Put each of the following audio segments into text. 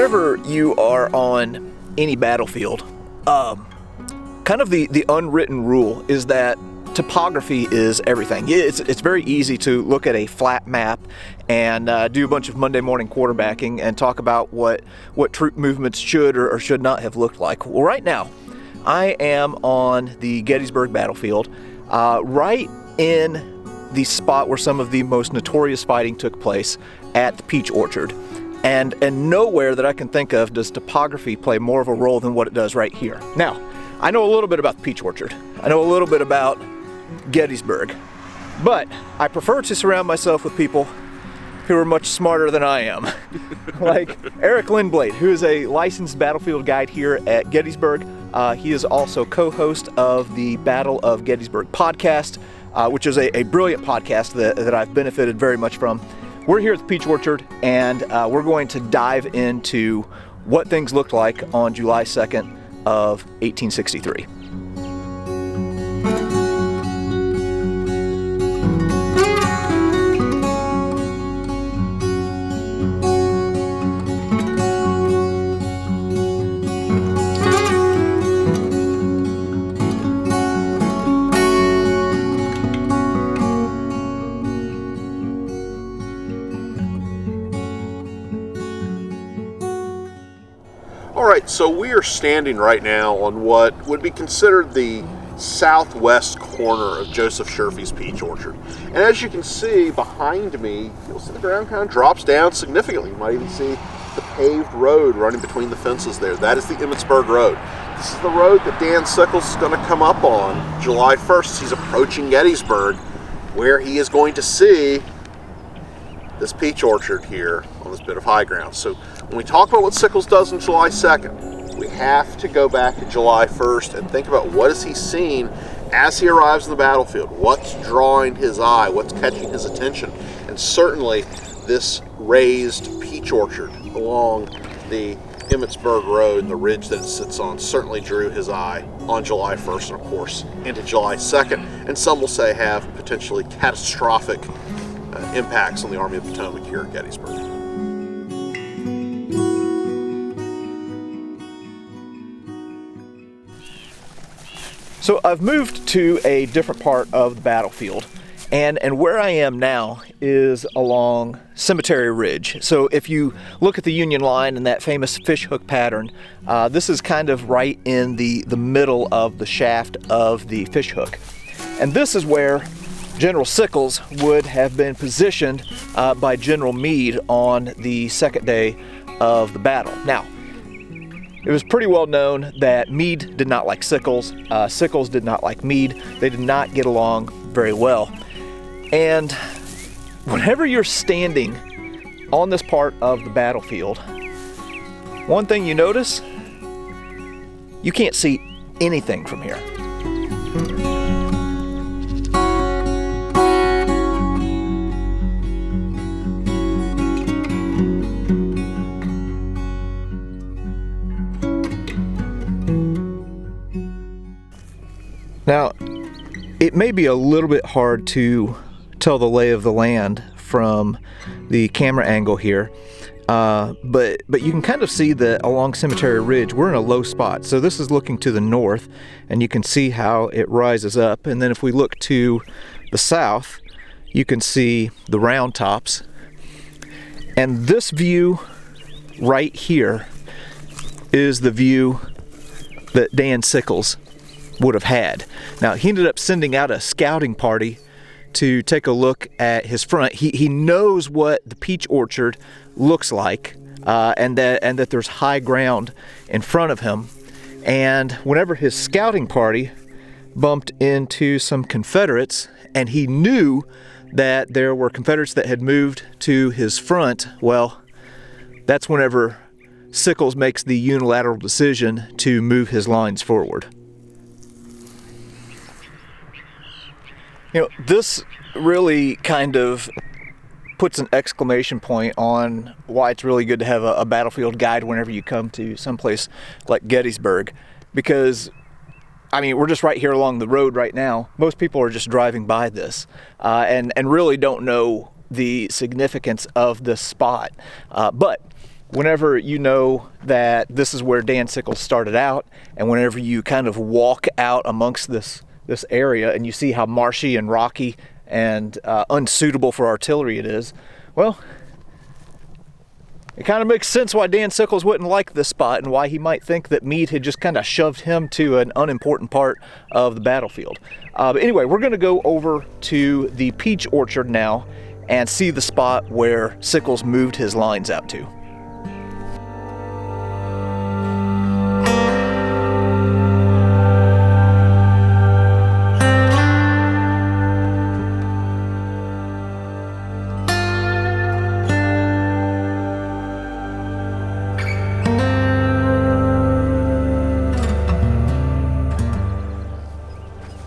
whenever you are on any battlefield, kind of the unwritten rule is that topography is everything. It's very easy to look at a flat map and do a bunch of Monday morning quarterbacking and talk about what troop movements should or should not have looked like. Well, right now, I am on the Gettysburg battlefield, right in the spot where some of the most notorious fighting took place at the Peach Orchard. And nowhere that I can think of does topography play more of a role than what it does right here. Now, I know a little bit about the Peach Orchard. I know a little bit about Gettysburg, but I prefer to surround myself with people who are much smarter than I am. Like Eric Lindblade, who is a licensed battlefield guide here at Gettysburg. He is also co-host of the Battle of Gettysburg Podcast, which is a brilliant podcast that I've benefited very much from. We're here at the Peach Orchard, and we're going to dive into what things looked like on July 2nd of 1863. So we are standing right now on what would be considered the southwest corner of Joseph Sherfy's Peach Orchard. And as you can see behind me, you'll see the ground kind of drops down significantly. You might even see the paved road running between the fences there. That is the Emmitsburg Road. This is the road that Dan Sickles is going to come up on July 1st. He's approaching Gettysburg, where he is going to see this peach orchard here on this bit of high ground. So when we talk about what Sickles does on July 2nd, we have to go back to July 1st and think about what is he seeing as he arrives on the battlefield. What's drawing his eye? What's catching his attention? And certainly this raised peach orchard along the Emmitsburg Road and the ridge that it sits on certainly drew his eye on July 1st and of course into July 2nd, and some will say have potentially catastrophic impacts on the Army of the Potomac here at Gettysburg. So I've moved to a different part of the battlefield, and where I am now is along Cemetery Ridge. So if you look at the Union line and that famous fishhook pattern, this is kind of right in the middle of the shaft of the fishhook. And this is where General Sickles would have been positioned by General Meade on the second day of the battle. Now, it was pretty well known that Meade did not like Sickles. Sickles did not like Meade. They did not get along very well. And whenever you're standing on this part of the battlefield, one thing you notice, you can't see anything from here. Now, it may be a little bit hard to tell the lay of the land from the camera angle here, but you can kind of see that along Cemetery Ridge, we're in a low spot. So this is looking to the north, and you can see how it rises up. And then if we look to the south, you can see the round tops. And this view right here is the view that Dan Sickles would have had. Now, he ended up sending out a scouting party to take a look at his front. He knows what the peach orchard looks like, and that there's high ground in front of him. And whenever his scouting party bumped into some Confederates, and he knew that there were Confederates that had moved to his front, well, that's whenever Sickles makes the unilateral decision to move his lines forward. You know, this really kind of puts an exclamation point on why it's really good to have a battlefield guide whenever you come to someplace like Gettysburg, because I mean, we're just right here along the road right now. Most people are just driving by this and really don't know the significance of this spot. But whenever you know that this is where Dan Sickles started out, and whenever you kind of walk out amongst this area and you see how marshy and rocky and unsuitable for artillery it is, well, it kind of makes sense why Dan Sickles wouldn't like this spot and why he might think that Meade had just kind of shoved him to an unimportant part of the battlefield. But anyway, we're going to go over to the peach orchard now and see the spot where Sickles moved his lines out to.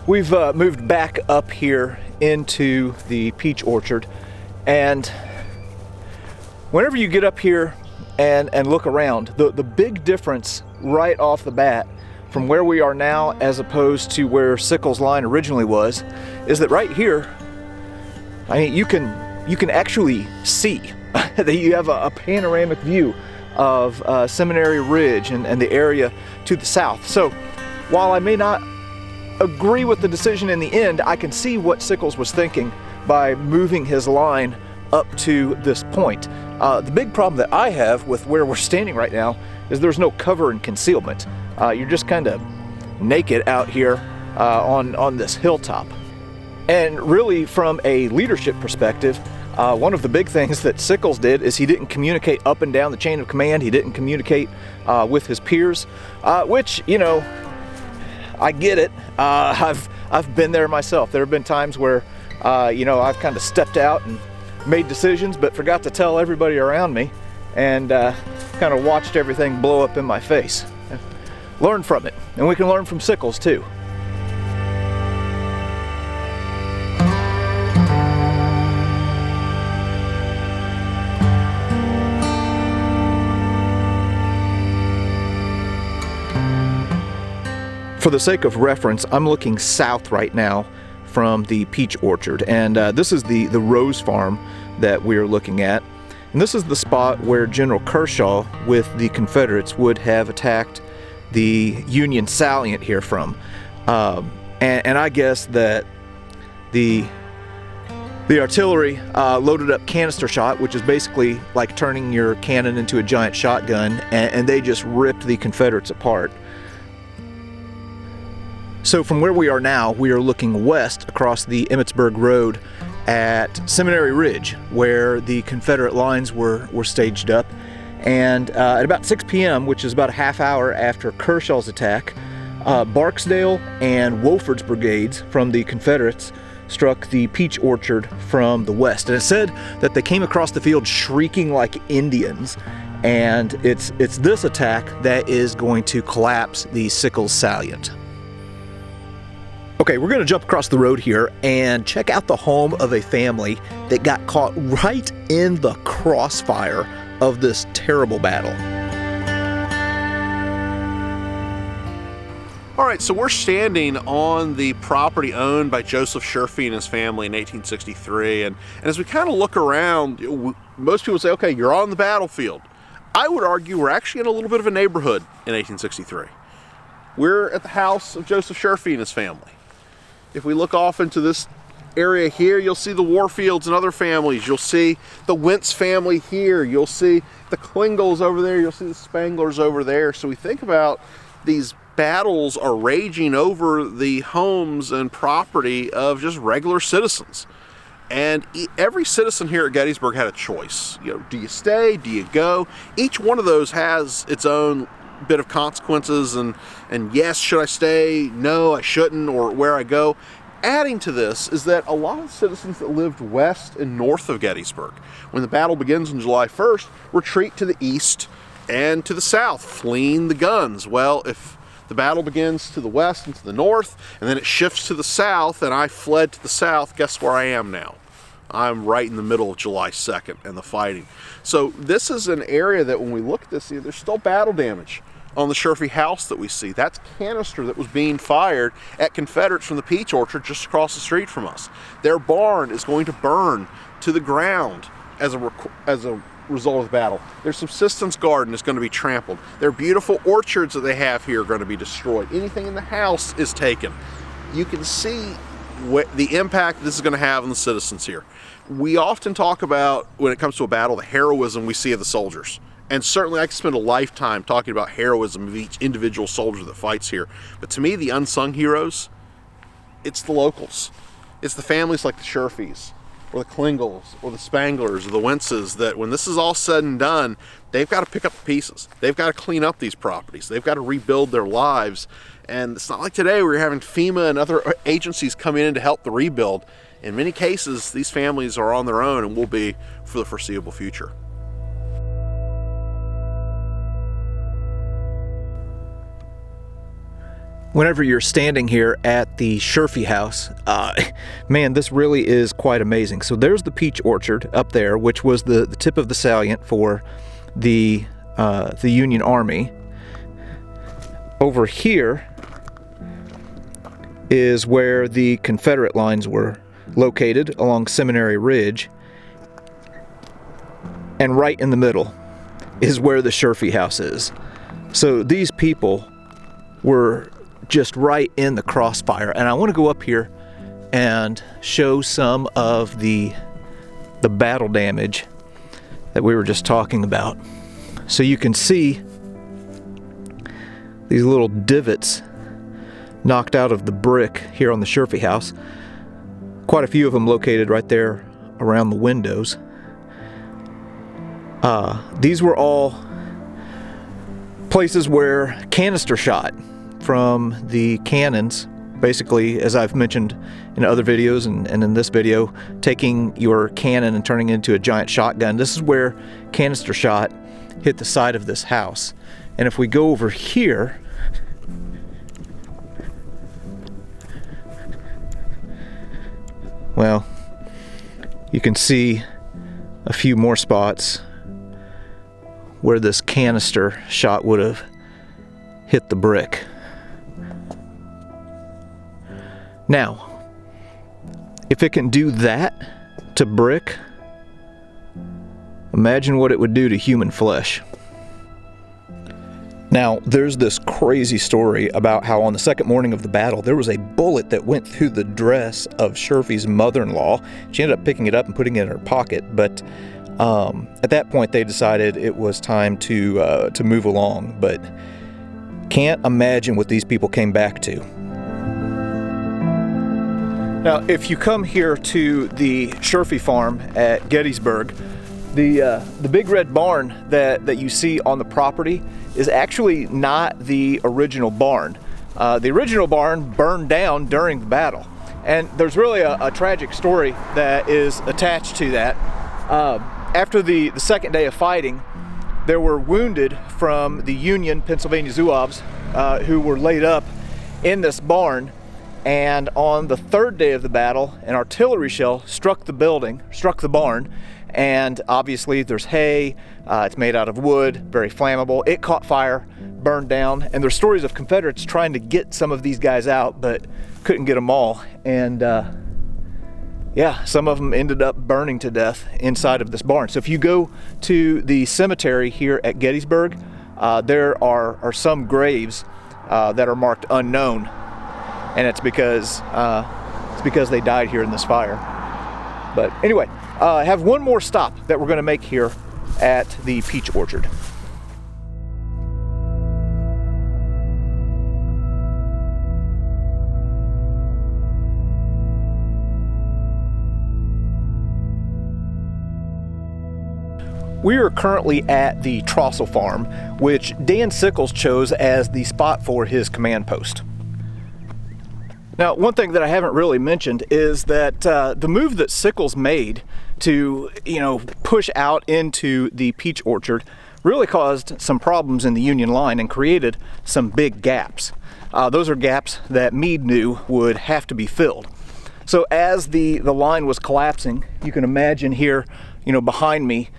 We've moved back up here into the peach orchard, and whenever you get up here and look around, the big difference right off the bat from where we are now as opposed to where Sickles' line originally was is that right here, I mean, you can actually see that you have a panoramic view of Seminary Ridge and the area to the south. So while I may not agree with the decision in the end, I can see what Sickles was thinking by moving his line up to this point. The big problem that I have with where we're standing right now is there's no cover and concealment. You're just kind of naked out here on this hilltop. And really, from a leadership perspective, one of the big things that Sickles did is he didn't communicate up and down the chain of command. He didn't communicate with his peers, which, you know, I get it. I've been there myself. There have been times where, you know, I've kind of stepped out and made decisions, but forgot to tell everybody around me, and kind of watched everything blow up in my face. Learn from it, and we can learn from Sickles too. For the sake of reference, I'm looking south right now from the peach orchard, and this is the Rose Farm that we're looking at. And this is the spot where General Kershaw with the Confederates would have attacked the Union salient here from. And I guess that the artillery loaded up canister shot, which is basically like turning your cannon into a giant shotgun, and they just ripped the Confederates apart. So from where we are now, we are looking west across the Emmitsburg Road at Seminary Ridge, where the Confederate lines were staged up. And at about 6 p.m., which is about a half hour after Kershaw's attack, Barksdale and Wolford's brigades from the Confederates struck the peach orchard from the west. And it said that they came across the field shrieking like Indians. And it's this attack that is going to collapse the Sickles salient. Okay, we're going to jump across the road here and check out the home of a family that got caught right in the crossfire of this terrible battle. All right, so we're standing on the property owned by Joseph Sherfy and his family in 1863, and as we kind of look around, most people say, okay, you're on the battlefield. I would argue we're actually in a little bit of a neighborhood in 1863. We're at the house of Joseph Sherfy and his family. If we look off into this area here, you'll see the Warfields and other families. You'll see the Wentz family here. You'll see the Klingels over there. You'll see the Spanglers over there. So we think about these battles are raging over the homes and property of just regular citizens. And every citizen here at Gettysburg had a choice. You know, do you stay? Do you go? Each one of those has its own bit of consequences, and yes, should I stay? No, I shouldn't, or where I go. Adding to this is that a lot of citizens that lived west and north of Gettysburg, when the battle begins on July 1st, retreat to the east and to the south, fleeing the guns. Well, if the battle begins to the west and to the north, and then it shifts to the south, and I fled to the south, guess where I am now? I'm right in the middle of July 2nd and the fighting. So this is an area that when we look at this, there's still battle damage on the Surfy House that we see. That's canister that was being fired at Confederates from the peach orchard just across the street from us. Their barn is going to burn to the ground as a result of the battle. Their subsistence garden is going to be trampled. Their beautiful orchards that they have here are going to be destroyed. Anything in the house is taken. You can see what the impact this is going to have on the citizens here. We often talk about, when it comes to a battle, the heroism we see of the soldiers. And certainly I could spend a lifetime talking about heroism of each individual soldier that fights here. But to me, the unsung heroes, it's the locals. It's the families like the Sherfys, or the Klingels, or the Spanglers, or the Wentzes, that when this is all said and done, they've got to pick up the pieces. They've got to clean up these properties. They've got to rebuild their lives. And it's not like today where you're having FEMA and other agencies coming in to help the rebuild. In many cases, these families are on their own and will be for the foreseeable future. Whenever you're standing here at the Surfy House, man, this really is quite amazing. So there's the peach orchard up there, which was the tip of the salient for the Union Army. Over here is where the Confederate lines were located along Seminary Ridge. And right in the middle is where the Surfy House is. So these people were just right in the crossfire, and I want to go up here and show some of the battle damage that we were just talking about. So you can see these little divots knocked out of the brick here on the Sherfy house. Quite a few of them located right there around the windows. These were all places where canister shot from the cannons, basically, as I've mentioned in other videos and in this video, taking your cannon and turning it into a giant shotgun. This is where canister shot hit the side of this house. And if we go over here, well, you can see a few more spots where this canister shot would have hit the brick. Now, if it can do that to brick, imagine what it would do to human flesh. Now, there's this crazy story about how on the second morning of the battle, there was a bullet that went through the dress of Sherfy's mother-in-law. She ended up picking it up and putting it in her pocket, but at that point they decided it was time to move along. But can't imagine what these people came back to. Now, if you come here to the Surfy Farm at Gettysburg, the big red barn that you see on the property is actually not the original barn. The original barn burned down during the battle, and there's really a tragic story that is attached to that. After the second day of fighting, there were wounded from the Union Pennsylvania Zouaves who were laid up in this barn. And on the third day of the battle, an artillery shell struck the barn, and obviously there's hay, it's made out of wood, very flammable. It caught fire, burned down, and there's stories of Confederates trying to get some of these guys out, but couldn't get them all. And yeah, some of them ended up burning to death inside of this barn. So if you go to the cemetery here at Gettysburg, there are some graves that are marked unknown. And it's because they died here in this fire. But anyway, I have one more stop that we're going to make here at the peach orchard. We are currently at the Trossel Farm, which Dan Sickles chose as the spot for his command post. Now, one thing that I haven't really mentioned is that the move that Sickles made to, push out into the peach orchard really caused some problems in the Union line and created some big gaps. Those are gaps that Meade knew would have to be filled. So as the line was collapsing, you can imagine here, behind me,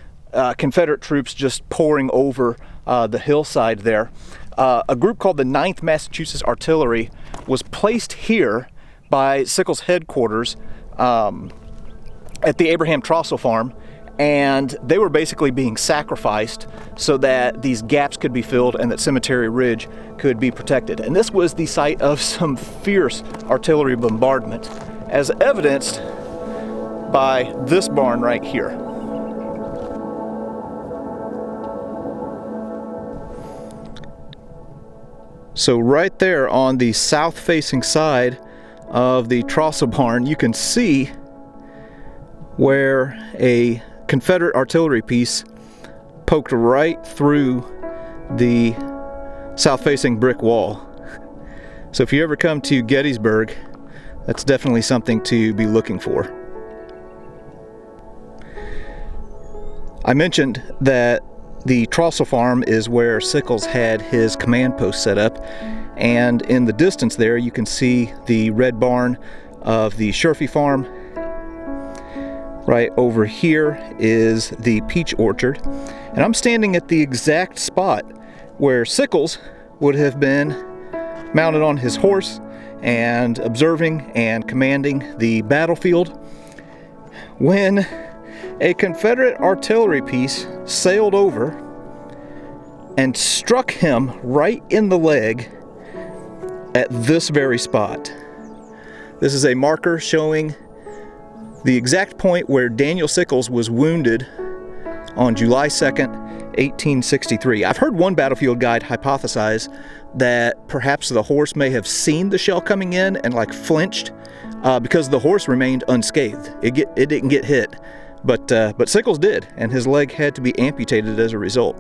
Confederate troops just pouring over the hillside there. A group called the 9th Massachusetts Artillery was placed here by Sickles' headquarters at the Abraham Trossel Farm and they were basically being sacrificed so that these gaps could be filled and that Cemetery Ridge could be protected. And this was the site of some fierce artillery bombardment, as evidenced by this barn right here. So right there on the south-facing side of the Trossel barn, you can see where a Confederate artillery piece poked right through the south-facing brick wall. So if you ever come to Gettysburg, that's definitely something to be looking for. I mentioned that the Trossel Farm is where Sickles had his command post set up, and in the distance there you can see the red barn of the Sherfy farm. Right over here is the peach orchard, and I'm standing at the exact spot where Sickles would have been mounted on his horse and observing and commanding the battlefield when a Confederate artillery piece sailed over and struck him right in the leg at this very spot. This is a marker showing the exact point where Daniel Sickles was wounded on July 2nd, 1863. I've heard one battlefield guide hypothesize that perhaps the horse may have seen the shell coming in and flinched because the horse remained unscathed. It didn't get hit. But Sickles did, and his leg had to be amputated as a result.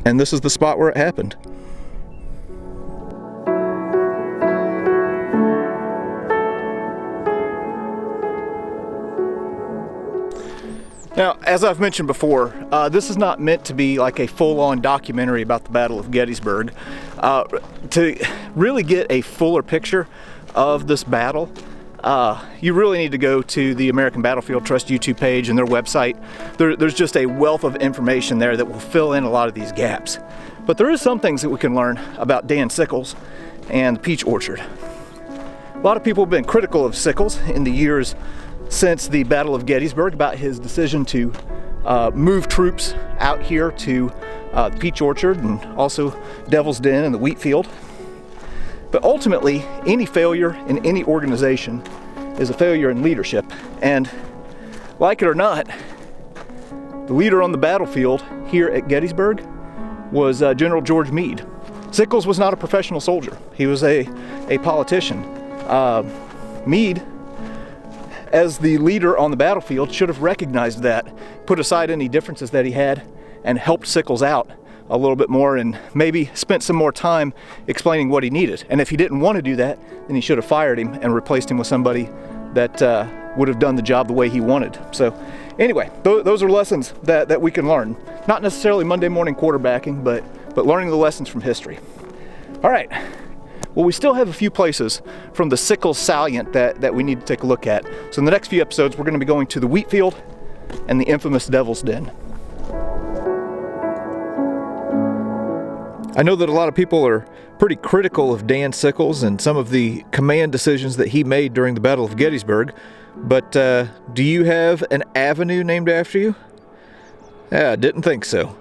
And this is the spot where it happened. Now, as I've mentioned before, this is not meant to be like a full-on documentary about the Battle of Gettysburg. To really get a fuller picture of this battle, you really need to go to the American Battlefield Trust YouTube page and their website. There's just a wealth of information there that will fill in a lot of these gaps. But there is some things that we can learn about Dan Sickles and the peach orchard. A lot of people have been critical of Sickles in the years since the Battle of Gettysburg about his decision to move troops out here to the peach orchard and also Devil's Den and the wheat field. But ultimately, any failure in any organization is a failure in leadership. And like it or not, the leader on the battlefield here at Gettysburg was General George Meade. Sickles was not a professional soldier. He was a politician. Meade, as the leader on the battlefield, should have recognized that, put aside any differences that he had, and helped Sickles out a little bit more and maybe spent some more time explaining what he needed. And if he didn't want to do that, then he should have fired him and replaced him with somebody that would have done the job the way he wanted. So anyway, those are lessons that we can learn. Not necessarily Monday morning quarterbacking, but learning the lessons from history. All right. Well, we still have a few places from the Sickles salient that we need to take a look at. So in the next few episodes, we're going to be going to the wheat field and the infamous Devil's Den. I know that a lot of people are pretty critical of Dan Sickles and some of the command decisions that he made during the Battle of Gettysburg, but do you have an avenue named after you? Yeah, I didn't think so.